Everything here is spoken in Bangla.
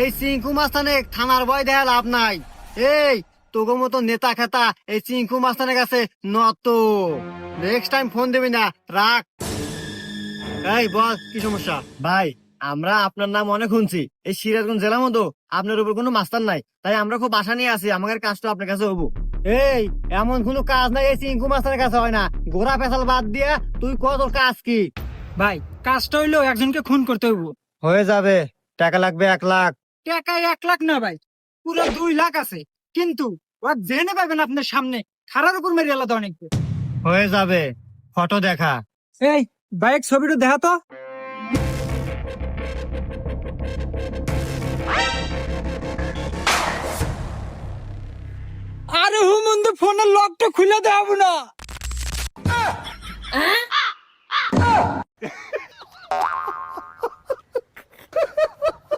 এই চিঙ্কু মাস্তানে থানার ভয় দেয়া লাভ নাই। এই তোগো মতো নেতা খেতা এই চিঙ্কু মাস্তানের কাছে নত। নেক্সট টাইম ফোন দিবি না, রাখ। এই বল, কি সমস্যা? ভাই, আমরা আপনার নাম অনেক শুনছি এই সিরাজগঞ্জ জেলার মতো। আপনার উপর কোনো মাস্টার নাই, তাই আমরা খুব আশা নিয়ে আছি আমাদের কাজটা আপনার কাছে হবো। এই এমন কোনো কাজ নাই এই চিঙ্কু মাস্তানের কাছে হয় না। ঘোড়া পেছাল বাদ দিয়া তুই কত কাজ কি? ভাই, কাজটা হইলো একজনকে খুন করতে হইব। হয়ে যাবে, টাকা লাগবে 1 লাখ। টাকা 1 লাখ না ভাই, পুরো 2 লাখ আছে। কিন্তু ও জেনে পাবেন আপনার সামনে খারার উপর মেরে আলাদা অনেক। হয়ে যাবে, ফটো দেখা। এই বাইক ছবিটা দেখা তো। আরে হুমন্দ ফোনের লকটা খুলে দেব না।